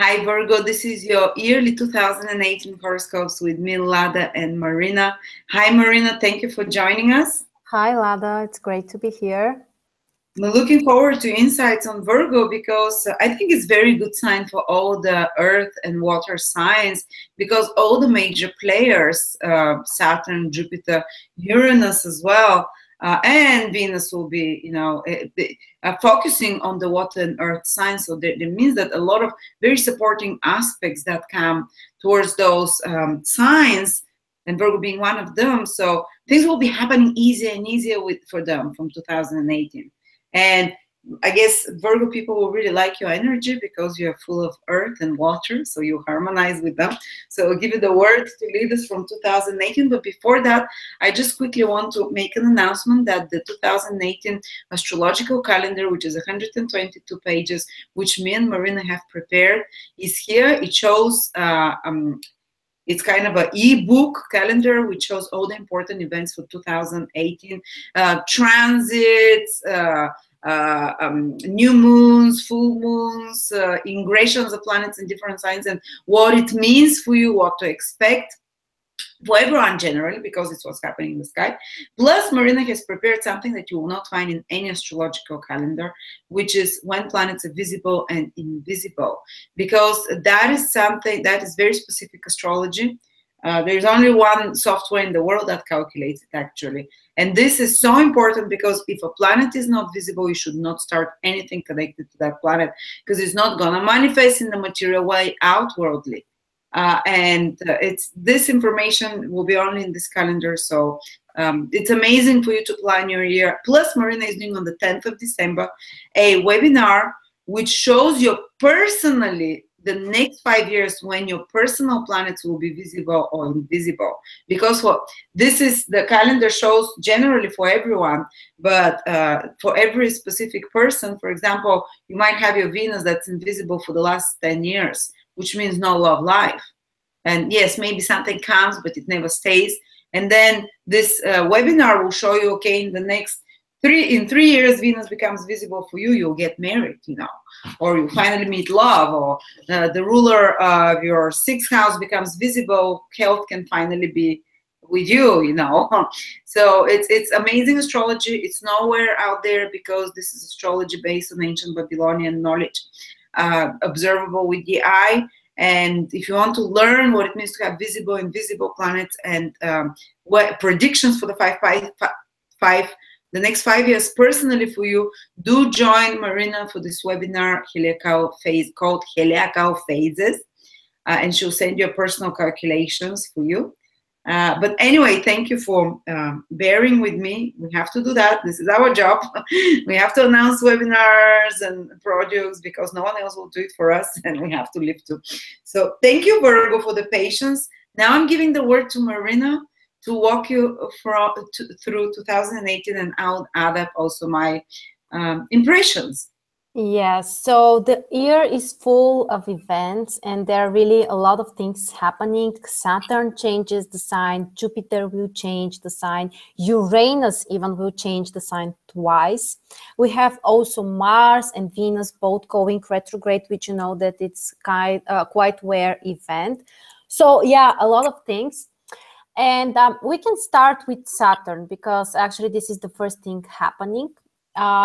Hi Virgo, this is your yearly 2018 horoscopes with me, Lada and Marina. Hi Marina, thank you for joining us. Hi Lada, it's great to be here. I'm looking forward to insights on Virgo because I think it's very good sign for all the earth and water signs because all the major players, Saturn, Jupiter, Uranus as well, and Venus will be, focusing on the water and earth signs. So that means that a lot of very supporting aspects that come towards those signs, and Virgo being one of them. So things will be happening easier and easier for them from 2018. And I guess Virgo people will really like your energy because you're full of earth and water, so you harmonize with them. So I'll give you the word to lead us from 2018. But before that, I just quickly want to make an announcement that the 2018 astrological calendar, which is 122 pages, which me and Marina have prepared, is here. It shows it's kind of an e-book calendar which shows all the important events for 2018, transits, new moons, full moons, ingressions of planets in different signs, and what it means for you, what to expect for everyone generally, because it's what's happening in the sky. Plus, Marina has prepared something that you will not find in any astrological calendar, which is when planets are visible and invisible, because that is something that is very specific astrology. There's only one software in the world that calculates it, actually. And this is so important because if a planet is not visible, you should not start anything connected to that planet because it's not going to manifest in the material way outwardly. It's this information will be only in this calendar, so it's amazing for you to plan your year. Plus, Marina is doing on the 10th of December a webinar which shows you personally the next 5 years when your personal planets will be visible or invisible. Because what this is, the calendar shows generally for everyone, but for every specific person. For example, you might have your Venus that's invisible for the last 10 years. Which means no love life. And yes, maybe something comes, but it never stays. And then this webinar will show you, okay, in the next 3 years, Venus becomes visible for you, you'll get married, or you finally meet love, or the ruler of your 6th house becomes visible, health can finally be with you, So it's amazing astrology. It's nowhere out there because this is astrology based on ancient Babylonian knowledge. Observable with the eye, and if you want to learn what it means to have visible and invisible planets and what predictions for the next 5 years personally for you, do join Marina for this webinar called Heliacal Phases, and she'll send you personal calculations for you. But anyway, thank you for bearing with me. We have to do that. This is our job. We have to announce webinars and projects because no one else will do it for us, and we have to live too. So thank you, Virgo, for the patience. Now I'm giving the word to Marina to walk you through 2018, and I'll add up also my impressions. Yes, so the year is full of events and there are really a lot of things happening. Saturn changes the sign, Jupiter will change the sign, Uranus even will change the sign twice. We have also Mars and Venus both going retrograde, which you know that it's quite rare event. So yeah, a lot of things. And we can start with Saturn because actually this is the first thing happening.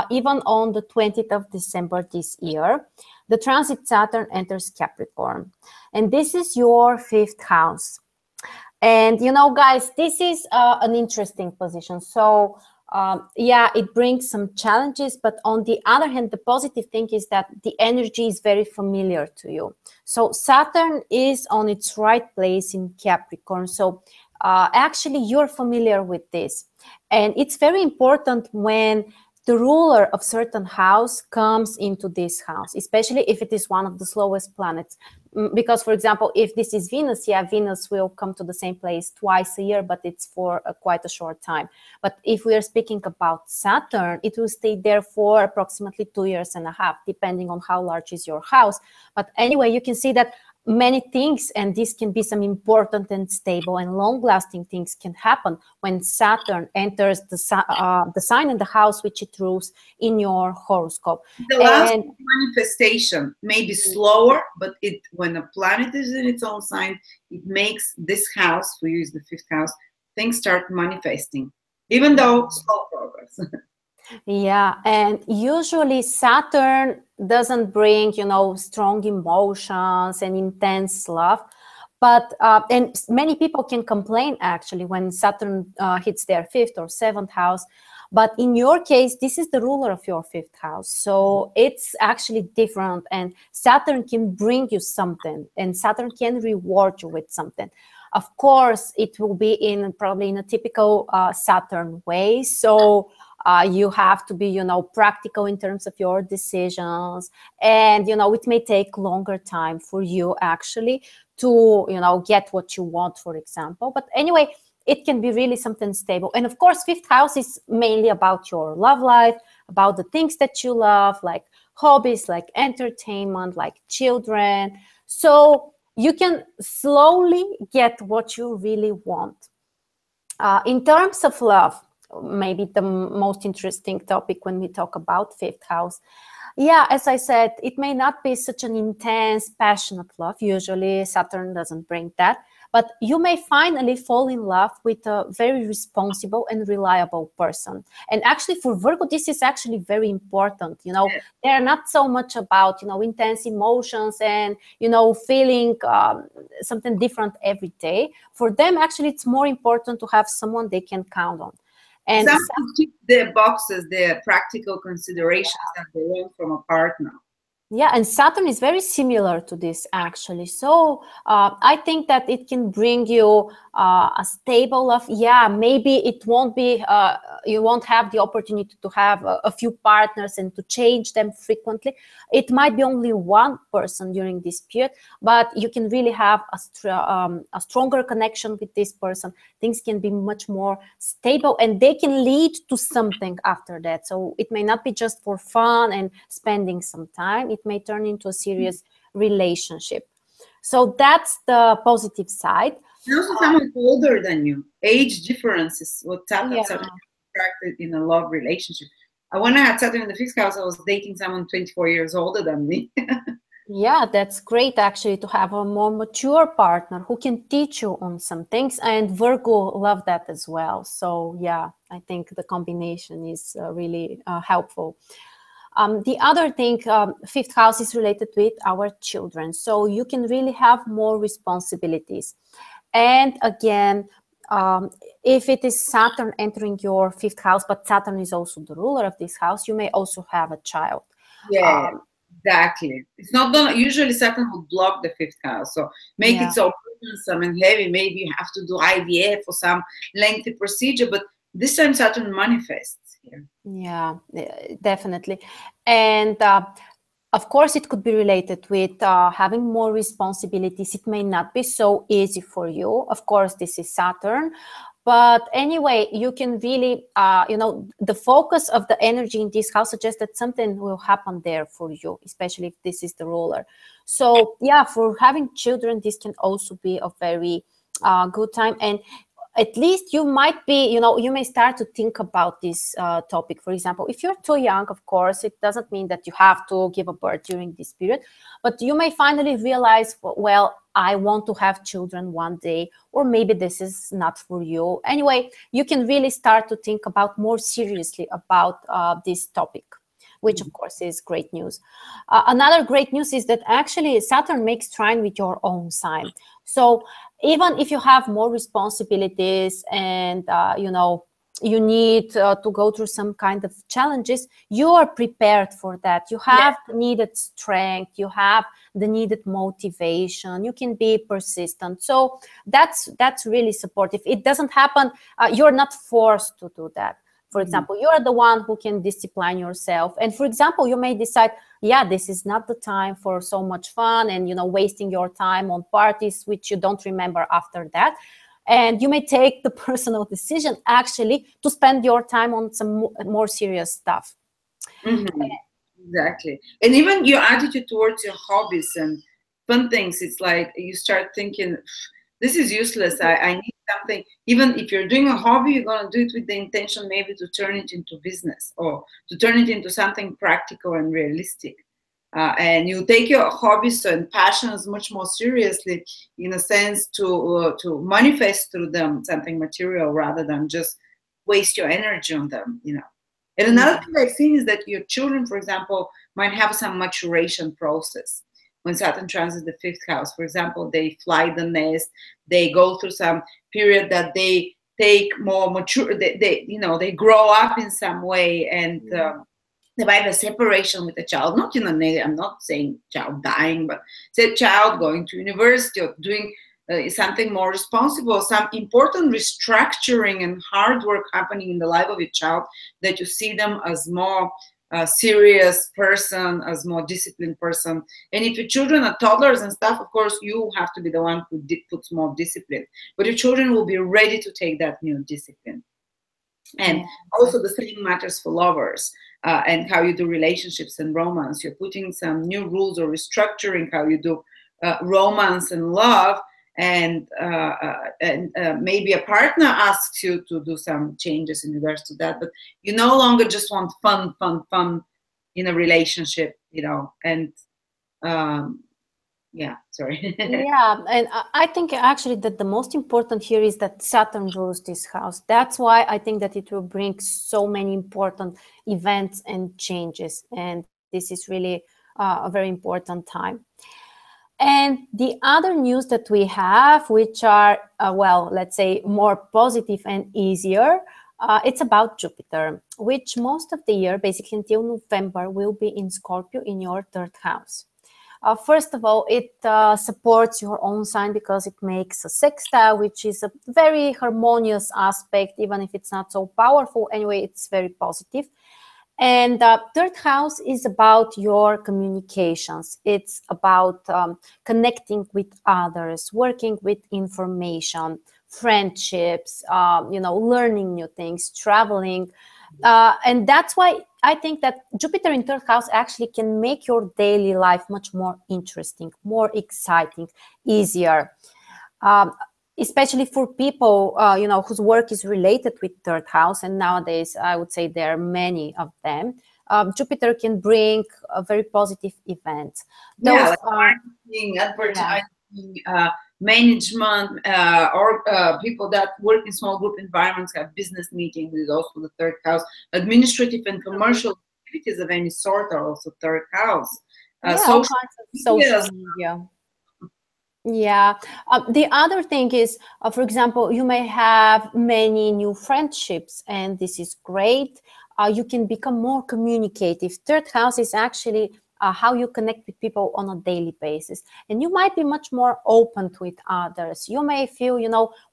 Even on the 20th of December this year, the transit Saturn enters Capricorn. And this is your 5th house. And, guys, this is an interesting position. So, yeah, it brings some challenges. But on the other hand, the positive thing is that the energy is very familiar to you. So Saturn is on its right place in Capricorn. So actually, you're familiar with this. And it's very important when the ruler of certain house comes into this house, especially if it is one of the slowest planets. Because, for example, if this is Venus, yeah, Venus will come to the same place twice a year, but it's for quite a short time. But if we are speaking about Saturn, it will stay there for approximately 2.5 years, depending on how large is your house. But anyway, you can see that many things, and this can be some important and stable and long-lasting things can happen when Saturn enters the sign and the house which it rules in your horoscope. The last manifestation may be slower, but when a planet is in its own sign, it makes this house, for you is the 5th house, things start manifesting, even though slow progress. Yeah, and usually Saturn doesn't bring, strong emotions and intense love. But, and many people can complain actually when Saturn hits their 5th or 7th house. But in your case, this is the ruler of your 5th house. So it's actually different, and Saturn can bring you something, and Saturn can reward you with something. Of course, it will be probably in a typical Saturn way. So you have to be, practical in terms of your decisions. And, it may take longer time for you actually to, get what you want, for example. But anyway, it can be really something stable. And of course, 5th house is mainly about your love life, about the things that you love, like hobbies, like entertainment, like children. So you can slowly get what you really want. In terms of love, maybe the most interesting topic when we talk about 5th house. Yeah, as I said, it may not be such an intense, passionate love. Usually Saturn doesn't bring that. But you may finally fall in love with a very responsible and reliable person. And actually for Virgo, this is actually very important. They're not so much about, intense emotions and, feeling something different every day. For them, actually, it's more important to have someone they can count on. And some keep their boxes, their practical considerations that they want from a partner. Yeah, and Saturn is very similar to this actually. So I think that it can bring you a stable love. Yeah, maybe it won't be, you won't have the opportunity to have a few partners and to change them frequently. It might be only one person during this period, but you can really have a stronger connection with this person. Things can be much more stable and they can lead to something after that. So it may not be just for fun and spending some time. It may turn into a serious relationship. So that's the positive side. And also someone older than you. Age difference is what Saturn attracted in a love relationship. When I had Saturn in the 5th house, I was dating someone 24 years older than me. Yeah, that's great actually to have a more mature partner who can teach you on some things, and Virgo love that as well. So yeah, I think the combination is really helpful. The other thing, 5th house is related with our children. So you can really have more responsibilities. And again, if it is Saturn entering your 5th house, but Saturn is also the ruler of this house, you may also have a child. Yeah, exactly. It's not gonna, usually Saturn will block the 5th house. So make it so burdensome and heavy. Maybe you have to do IVF or some lengthy procedure, but this time Saturn manifests. Yeah, definitely. And of course, it could be related with having more responsibilities. It may not be so easy for you. Of course, this is Saturn. But anyway, you can really, the focus of the energy in this house suggests that something will happen there for you, especially if this is the ruler. So yeah, for having children, this can also be a very good time. And at least you might be, you may start to think about this topic. For example, if you're too young, of course, it doesn't mean that you have to give a birth during this period, but you may finally realize, well, I want to have children one day, or maybe this is not for you. Anyway, you can really start to think about more seriously about this topic, which of course is great news. Another great news is that actually Saturn makes trine with your own sign. So even if you have more responsibilities and, you need to go through some kind of challenges, you are prepared for that. You have the needed strength, you have the needed motivation, you can be persistent. So that's really supportive. It doesn't happen, you're not forced to do that. For example, you're the one who can discipline yourself. And for example, you may decide, yeah, this is not the time for so much fun and, wasting your time on parties, which you don't remember after that. And you may take the personal decision actually to spend your time on some more serious stuff. Exactly. And even your attitude towards your hobbies and fun things, it's like you start thinking, this is useless. I need something. Even if you're doing a hobby, you're going to do it with the intention maybe to turn it into business or to turn it into something practical and realistic. And you take your hobbies and passions much more seriously, in a sense, to manifest through them something material rather than just waste your energy on them, you know. And another thing I've seen is that your children, for example, might have some maturation process. When Saturn transits the fifth house, for example, they fly the nest, they go through some period that they take more mature, they grow up in some way, and they might have a separation with a child, not in a negative, I'm not saying child dying, but say child going to university or doing something more responsible, some important restructuring and hard work happening in the life of your child, that you see them as more serious person, as more disciplined person. And if your children are toddlers and stuff, of course, you have to be the one who puts more discipline. But your children will be ready to take that new discipline. And also the same matters for lovers and how you do relationships and romance. You're putting some new rules or restructuring how you do romance and love. And maybe a partner asks you to do some changes in regards to that, but you no longer just want fun in a relationship, you know. And yeah, sorry. Yeah, and I think actually that the most important here is that Saturn rules this house. That's why I think that it will bring so many important events and changes, and this is really a very important time. And the other news that we have, which are, well, let's say more positive and easier, it's about Jupiter, which most of the year, basically until November, will be in Scorpio in your third house. First of all, it supports your own sign because it makes a sextile, which is a very harmonious aspect, even if it's not so powerful. Anyway, it's very positive. And third house is about your communications. It's about connecting with others, working with information, friendships, learning new things, traveling. And that's why I think that Jupiter in third house actually can make your daily life much more interesting, more exciting, easier. Especially for people, whose work is related with third house. And nowadays, I would say there are many of them. Jupiter can bring a very positive events. Those like marketing, advertising, management, or people that work in small group environments have business meetings with also the third house. Administrative and commercial activities of any sort are also third house. Social media. Yeah. The other thing is, for example, you may have many new friendships, and this is great. You can become more communicative. Third house is actually how you connect with people on a daily basis. And you might be much more open with others. You may feel,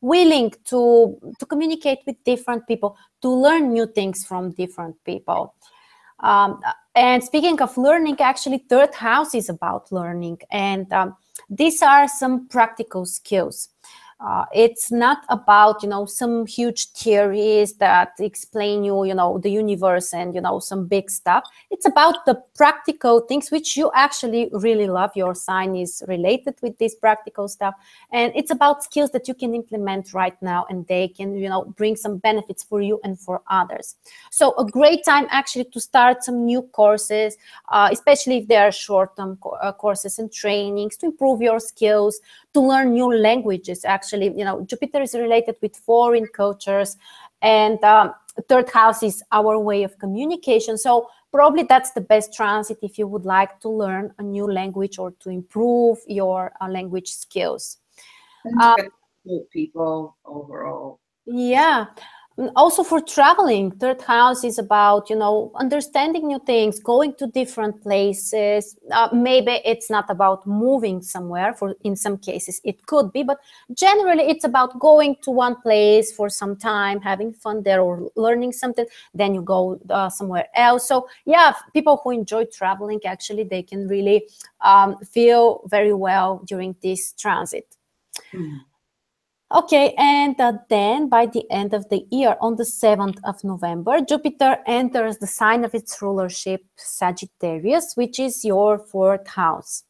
willing to communicate with different people, to learn new things from different people. And speaking of learning, actually, third house is about learning. And these are some practical skills. It's not about, some huge theories that explain the universe and, some big stuff. It's about the practical things which you actually really love. Your sign is related with this practical stuff. And it's about skills that you can implement right now, and they can, bring some benefits for you and for others. So a great time actually to start some new courses, especially if they are short-term courses and trainings to improve your skills, to learn new languages. Actually, Jupiter is related with foreign cultures, and third house is our way of communication. So probably that's the best transit if you would like to learn a new language or to improve your language skills. And to people overall. Yeah. Also for traveling, third house is about, understanding new things, going to different places. Maybe it's not about moving somewhere. In some cases, it could be, but generally it's about going to one place for some time, having fun there or learning something. Then you go somewhere else. So yeah, people who enjoy traveling, actually, they can really feel very well during this transit. Mm-hmm. Okay, and then by the end of the year, on the 7th of November, Jupiter enters the sign of its rulership, Sagittarius, which is your fourth house.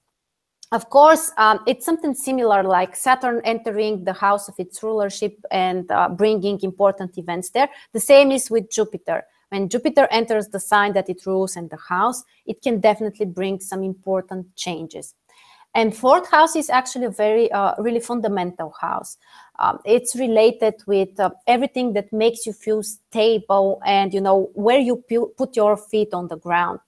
Of course, it's something similar like Saturn entering the house of its rulership and bringing important events there. The same is with Jupiter. When Jupiter enters the sign that it rules and the house, it can definitely bring some important changes. And fourth house is actually a very, really fundamental house. It's related with everything that makes you feel stable and, where you put your feet on the ground.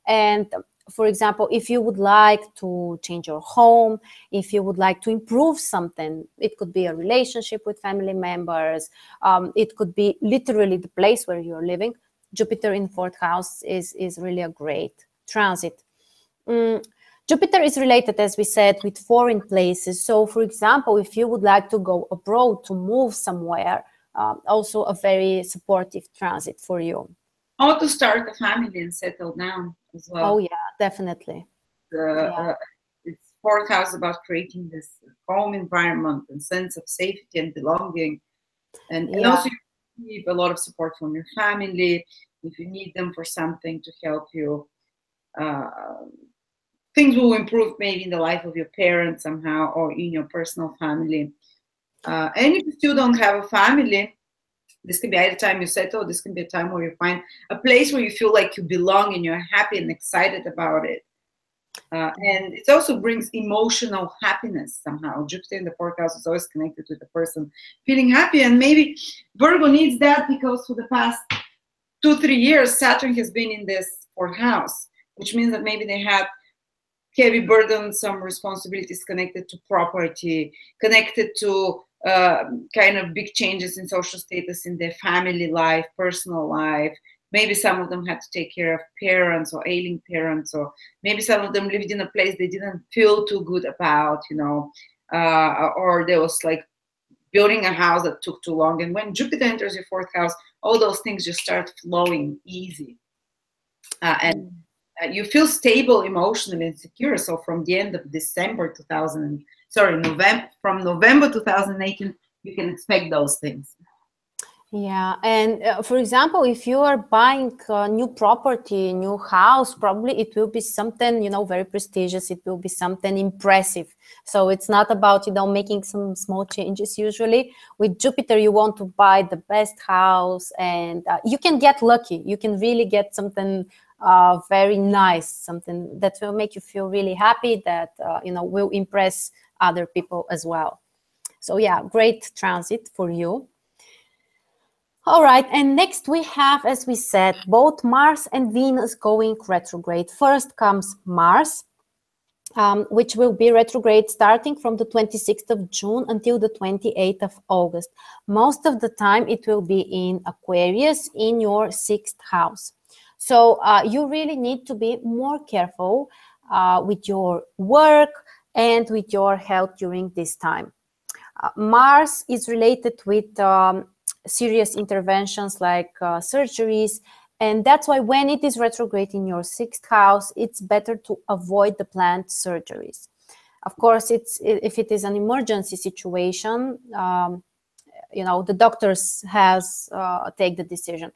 And for example, if you would like to change your home, if you would like to improve something, it could be a relationship with family members. It could be literally the place where you're living. Jupiter in fourth house is really a great transit. Jupiter is related, as we said, with foreign places. So, for example, if you would like to go abroad, to move somewhere, also a very supportive transit for you. Or to start a family and settle down as well. Oh, yeah, definitely. It's fourth house about creating this home environment and sense of safety and belonging. And also you need a lot of support from your family if you need them for something to help you. Things will improve maybe in the life of your parents somehow or in your personal family. And if you still don't have a family, this can be either time you settle, this can be a time where you find a place where you feel like you belong and you're happy and excited about it. And it also brings emotional happiness somehow. Jupiter in the fourth house is always connected with the person feeling happy. And maybe Virgo needs that because for the past 2-3 years, Saturn has been in this fourth house, which means that maybe they had heavy burden, some responsibilities connected to property, connected to kind of big changes in social status in their family life, personal life. Maybe some of them had to take care of parents or ailing parents, or maybe some of them lived in a place they didn't feel too good about, or there was like building a house that took too long. And when Jupiter enters your fourth house, all those things just start flowing easy. And you feel stable emotionally and secure. So from the end of November 2018, you can expect those things. Yeah, and for example, if you are buying a new property, new house, probably it will be something, very prestigious. It will be something impressive. So it's not about, making some small changes. Usually with Jupiter, you want to buy the best house, and you can get lucky. You can really get something very nice, something that will make you feel really happy, that, will impress other people as well. So yeah, great transit for you. All right, and next we have, as we said, both Mars and Venus going retrograde. First comes Mars, which will be retrograde starting from the 26th of June until the 28th of August. Most of the time it will be in Aquarius in your 6th house. So you really need to be more careful with your work and with your health during this time. Mars is related with serious interventions like surgeries, and that's why when it is retrograde in your 6th house, it's better to avoid the planned surgeries. Of course, if it is an emergency situation, the doctors has take the decision.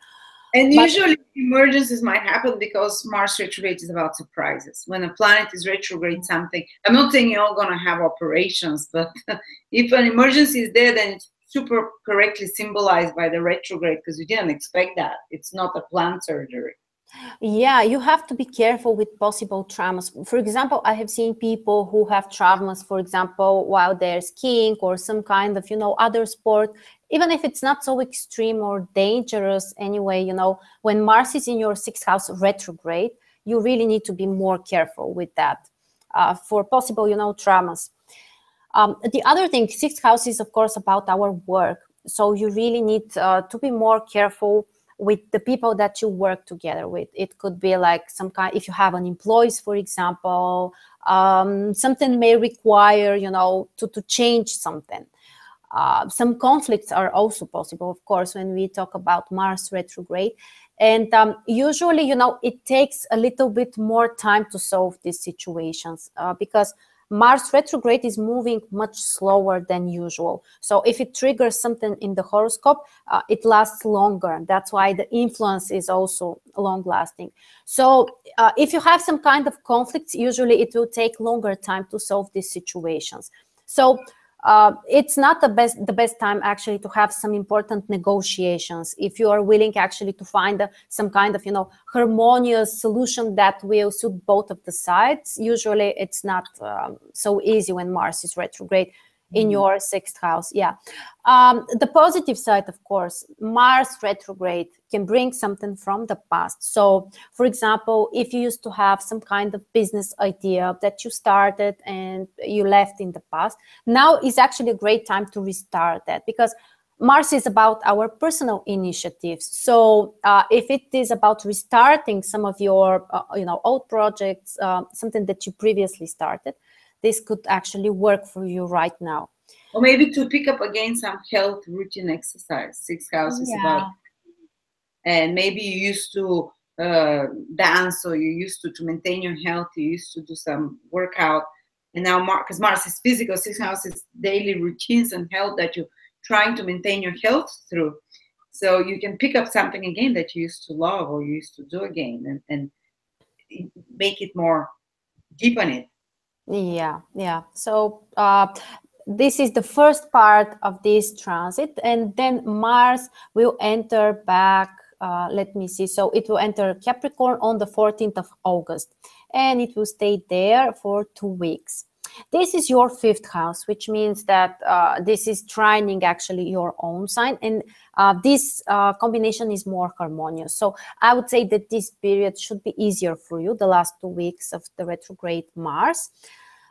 And usually emergencies might happen because Mars retrograde is about surprises. When a planet is retrograde something, I'm not saying you're all going to have operations, but if an emergency is there, then it's super correctly symbolized by the retrograde because you didn't expect that. It's not a planned surgery. Yeah, you have to be careful with possible traumas. For example, I have seen people who have traumas, for example, while they're skiing or some kind of, other sport, even if it's not so extreme or dangerous anyway, when Mars is in your 6th house retrograde, you really need to be more careful with that for possible, traumas. The other thing, 6th house is, of course, about our work. So you really need to be more careful with the people that you work together with. It could be like some kind, if you have an employees, for example, something may require, to change something. Some conflicts are also possible, of course, when we talk about Mars retrograde. And usually, it takes a little bit more time to solve these situations because Mars retrograde is moving much slower than usual. So if it triggers something in the horoscope, it lasts longer. That's why the influence is also long lasting. So if you have some kind of conflicts, usually it will take longer time to solve these situations. So it's not the best time actually to have some important negotiations. If you are willing actually to find some kind of, you know, harmonious solution that will suit both of the sides, usually it's not so easy when Mars is retrograde in your 6th house. Yeah. The positive side, of course, Mars retrograde can bring something from the past. So, for example, if you used to have some kind of business idea that you started and you left in the past, now is actually a great time to restart that, because Mars is about our personal initiatives. So if it is about restarting some of your you know, old projects, something that you previously started, this could actually work for you right now. Or maybe to pick up again some health routine exercise. 6th house is about, and maybe you used to dance, or you used to maintain your health, you used to do some workout, and now because Mars is physical, 6th house is daily routines and health that you're trying to maintain your health through. So you can pick up something again that you used to love or you used to do again, and make it more, deepen it. Yeah. So this is the first part of this transit, and then Mars will enter back. Let me see. So it will enter Capricorn on the 14th of August, and it will stay there for 2 weeks. This is your 5th house, which means that this is trining actually your own sign, and this combination is more harmonious. So I would say that this period should be easier for you, the last 2 weeks of the retrograde Mars.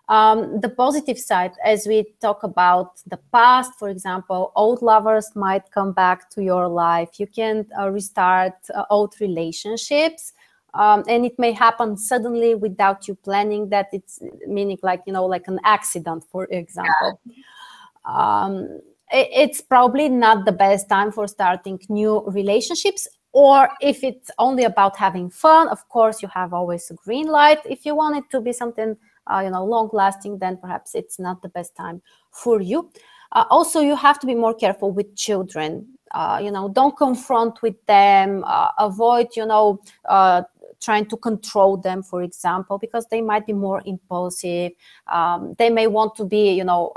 The positive side, as we talk about the past, for example, old lovers might come back to your life. You can restart old relationships. And it may happen suddenly without you planning that. It's meaning like, you know, like an accident, for example. It's probably not the best time for starting new relationships. Or if it's only about having fun, of course, you have always a green light. If you want it to be something, you know, long lasting, then perhaps it's not the best time for you. Also, you have to be more careful with children. You know, don't confront with them. Avoid, you know, trying to control them, for example, because they might be more impulsive. They may want to be, you know,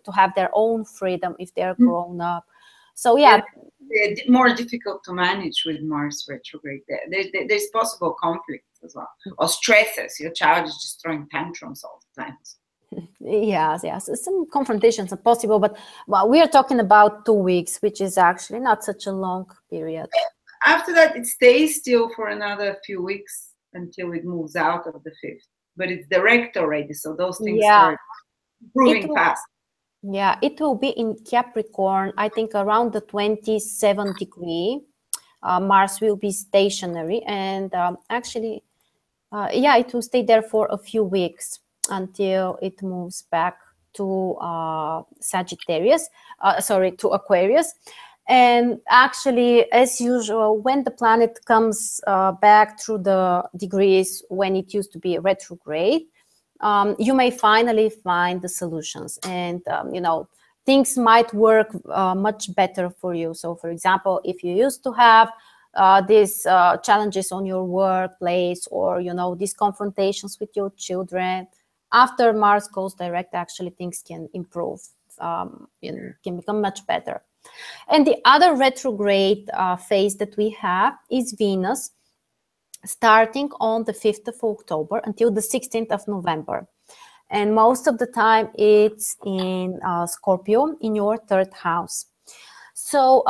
to have their own freedom if they're grown up. So yeah. They're more difficult to manage with Mars retrograde. There's possible conflicts as well, or stresses. Your child is just throwing tantrums all the time. Yes. Some confrontations are possible, but well, we are talking about 2 weeks, which is actually not such a long period. After that, it stays still for another few weeks until it moves out of the 5th. But it's direct already, so those things start moving fast. Yeah, it will be in Capricorn, I think around the 27th degree. Mars will be stationary, and actually, it will stay there for a few weeks until it moves back to Sagittarius, to Aquarius. And actually, as usual, when the planet comes back through the degrees when it used to be retrograde, you may finally find the solutions, and you know, things might work much better for you. So, for example, if you used to have these challenges on your workplace, or you know, these confrontations with your children, after Mars goes direct, actually things can improve, can become much better. And the other retrograde phase that we have is Venus, starting on the 5th of October until the 16th of November. And most of the time it's in Scorpio, in your 3rd house. So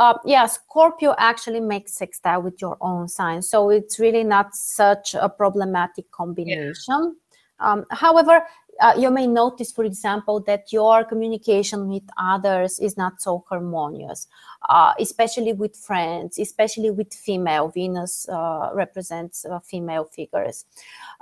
Scorpio actually makes sextile with your own sign. So it's really not such a problematic combination. However, you may notice, for example, that your communication with others is not so harmonious, especially with friends, especially with female. Venus represents female figures.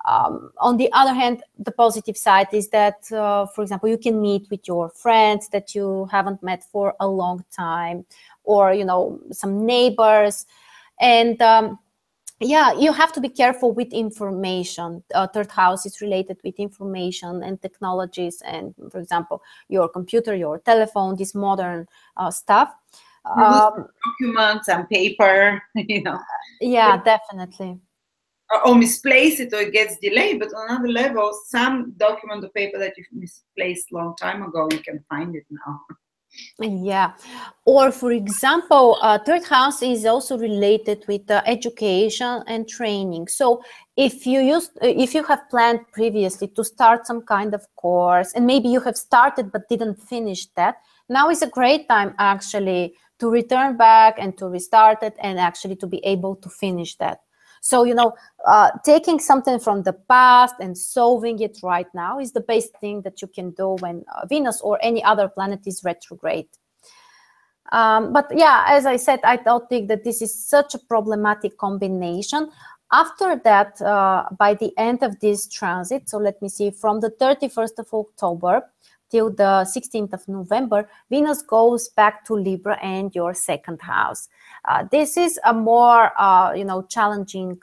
On the other hand, the positive side is that, for example, you can meet with your friends that you haven't met for a long time, or, you know, some neighbors. And yeah, you have to be careful with information. Third house is related with information and technologies, and for example, your computer, your telephone, this modern stuff. You lose documents and paper, you know. Yeah, definitely. Or misplace it, or it gets delayed. But on another level, some document or paper that you've misplaced long time ago, you can find it now. Yeah, or for example, third house is also related with education and training. So if you have planned previously to start some kind of course, and maybe you have started but didn't finish that, now is a great time actually to return back and to restart it, and actually to be able to finish that. So, taking something from the past and solving it right now is the best thing that you can do when Venus or any other planet is retrograde. But yeah, as I said, I don't think that this is such a problematic combination. After that, by the end of this transit, so let me see, from the 31st of October till the 16th of November, Venus goes back to Libra and your second house. This is a more, challenging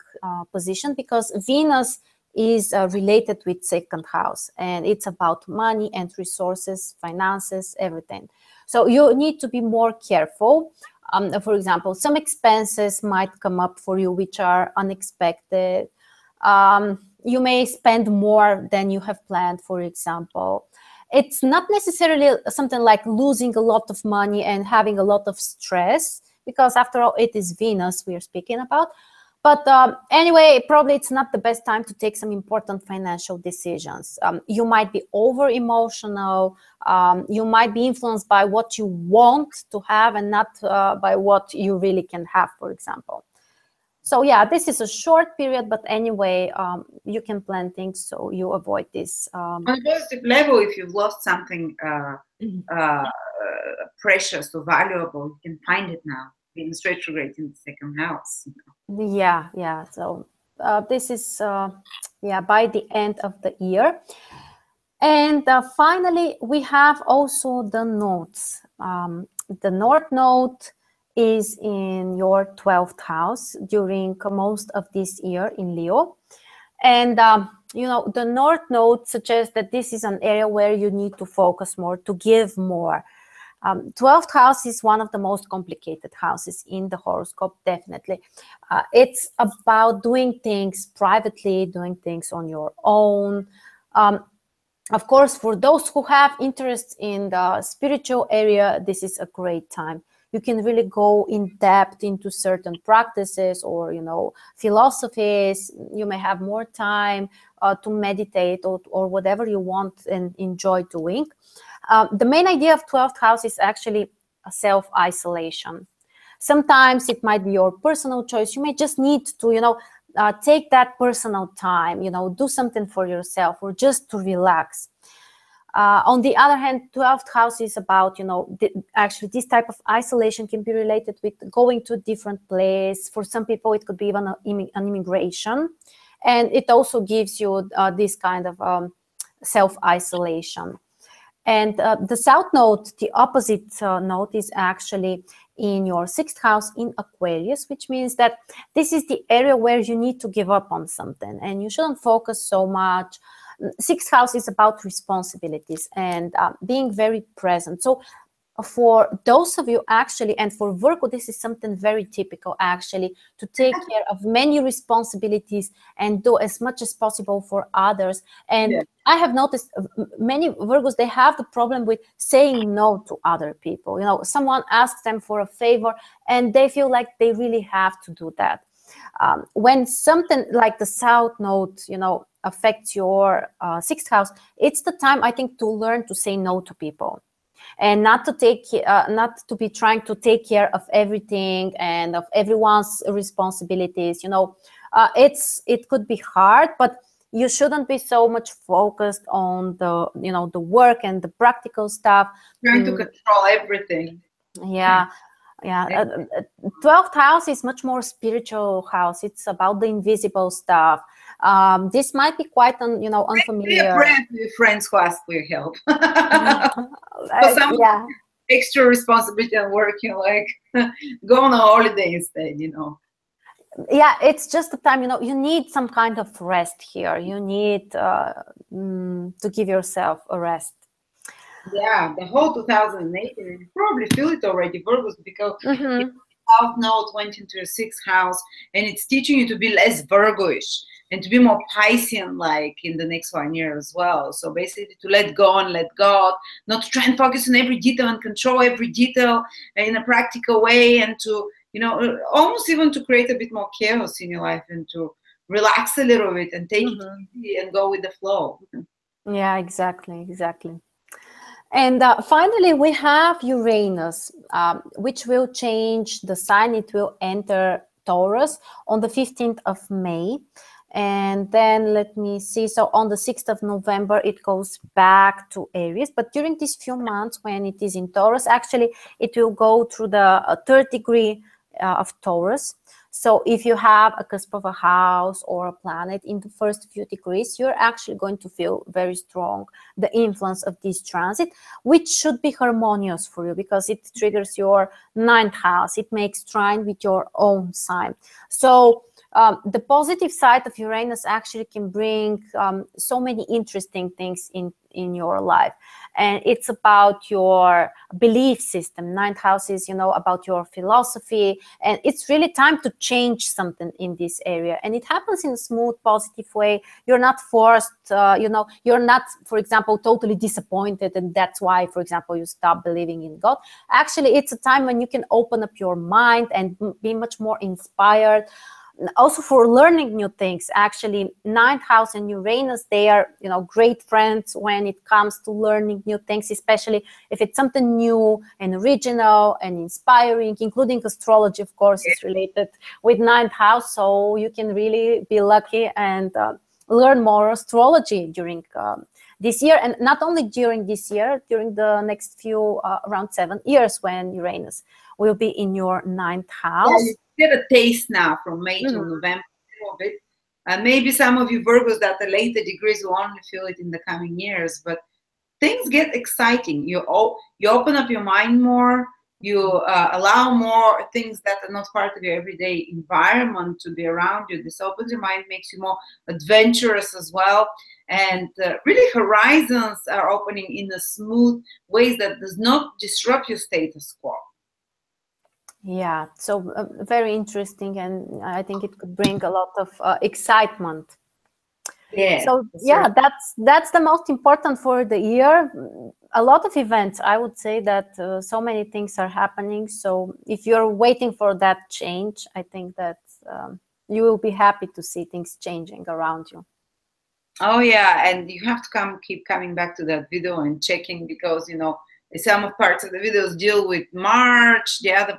position, because Venus is related with second house, and it's about money and resources, finances, everything. So you need to be more careful. For example, some expenses might come up for you which are unexpected. You may spend more than you have planned, for example. It's not necessarily something like losing a lot of money and having a lot of stress, because after all, it is Venus we are speaking about. But anyway, probably it's not the best time to take some important financial decisions. You might be over emotional. You might be influenced by what you want to have and not by what you really can have, for example. So yeah, this is a short period, but anyway, you can plan things so you avoid this. On a positive level, if you've lost something precious or valuable, you can find it now. Venus retrograde in the second house. Yeah. So this is by the end of the year. And finally, we have also the nodes. The North Node is in your 12th house during most of this year in Leo. And, the North Node suggests that this is an area where you need to focus more, to give more. 12th house is one of the most complicated houses in the horoscope, definitely. It's about doing things privately, doing things on your own. Of course, for those who have interest in the spiritual area, this is a great time. You can really go in depth into certain practices or, philosophies. You may have more time to meditate or whatever you want and enjoy doing. The main idea of 12th house is actually a self-isolation. Sometimes it might be your personal choice. You may just need to, take that personal time, do something for yourself or just to relax. On the other hand, 12th house is about, actually this type of isolation can be related with going to a different place. For some people, it could be even an immigration. And it also gives you this kind of self-isolation. And the South Node, the opposite node, is actually in your 6th house in Aquarius, which means that this is the area where you need to give up on something and you shouldn't focus so much. 6th house is about responsibilities and being very present. So for those of you actually, and for Virgo, this is something very typical actually, to take care of many responsibilities and do as much as possible for others. And I have noticed many Virgos, they have the problem with saying no to other people. Someone asks them for a favor and they feel like they really have to do that. When something like the South Node, affects your 6th house, it's the time, I think, to learn to say no to people. And not to be trying to take care of everything and of everyone's responsibilities. It could be hard, but you shouldn't be so much focused on the work and the practical stuff. Trying to control everything. Yeah. 12th house is much more spiritual house. It's about the invisible stuff. This might be quite unfamiliar. Be a friend to your friends who ask for your help. For some extra responsibility and work, like go on a holiday instead. Yeah, it's just the time, you need some kind of rest here. You need to give yourself a rest. Yeah, the whole 2018, you probably feel it already, Virgos, because South Node went into your sixth house, and it's teaching you to be less Virgoish and to be more Piscean like in the next 1 year as well. So basically to let go and let God, not to try and focus on every detail and control every detail in a practical way, and to, almost even to create a bit more chaos in your life and to relax a little bit and take it easy and go with the flow. Yeah, exactly. And finally, we have Uranus, which will change the sign. It will enter Taurus on the 15th of May. And then let me see. So on the 6th of November, it goes back to Aries. But during these few months when it is in Taurus, actually, it will go through the third degree of Taurus. So if you have a cusp of a house or a planet in the first few degrees, you're actually going to feel very strong the influence of this transit, which should be harmonious for you because it triggers your 9th house. It makes trine with your own sign. So the positive side of Uranus actually can bring so many interesting things in your life. And it's about your belief system. 9th house is, about your philosophy. And it's really time to change something in this area. And it happens in a smooth, positive way. You're not forced, you're not, for example, totally disappointed. And that's why, for example, you stop believing in God. Actually, it's a time when you can open up your mind and be much more inspired. Also for learning new things. Actually, 9th house and Uranus, they are, great friends when it comes to learning new things, especially if it's something new and original and inspiring, including astrology, of course, is related with 9th house. So you can really be lucky and learn more astrology during this year. And not only during this year, during the next few, around 7 years when Uranus will be in your 9th house. Yeah, you get a taste now from May to November, a little bit. Maybe some of you Virgos that are later degrees will only feel it in the coming years, but things get exciting. You open up your mind more. You allow more things that are not part of your everyday environment to be around you. This opens your mind, makes you more adventurous as well. And really horizons are opening in a smooth ways that does not disrupt your status quo. Yeah, so very interesting, and I think it could bring a lot of excitement. Yeah. So yeah, that's the most important for the year. A lot of events. I would say that so many things are happening. So if you're waiting for that change, I think that you will be happy to see things changing around you. Oh yeah, and you have to keep coming back to that video and checking, because some of parts of the videos deal with March, the other,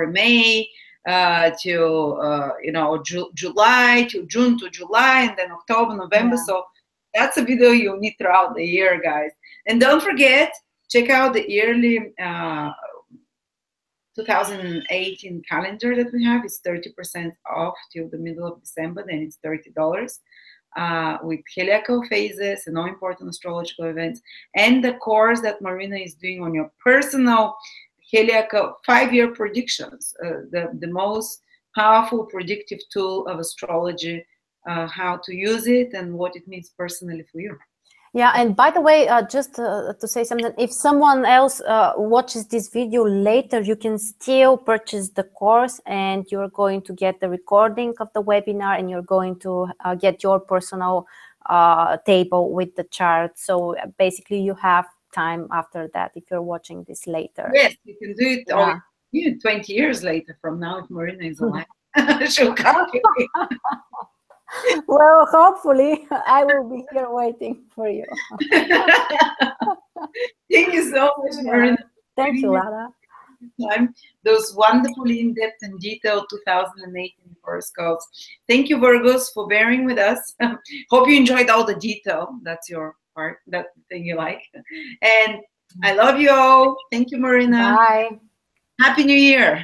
May, to July, to June to July, and then October, November. Yeah. So that's a video you'll need throughout the year, guys. And don't forget, check out the yearly 2018 calendar that we have. It's 30% off till the middle of December. Then it's $30. With heliacal phases and all important astrological events, and the course that Marina is doing on your personal heliacal 5-year predictions, the most powerful predictive tool of astrology, how to use it and what it means personally for you. Yeah, and by the way, just to say something, if someone else watches this video later, you can still purchase the course, and you're going to get the recording of the webinar, and you're going to get your personal table with the chart. So basically, you have time after that if you're watching this later. Yes, you can do it 20 years later from now if Marina is alive. She'll come to me. Well, hopefully I will be here waiting for you. Thank you so much, Marina. Thank you, Lara. Those wonderfully in-depth and detailed 2018 horoscopes. Thank you, Virgos, for bearing with us. Hope you enjoyed all the detail. That's your part, that thing you like. And I love you all. Thank you, Marina. Bye. Happy New Year.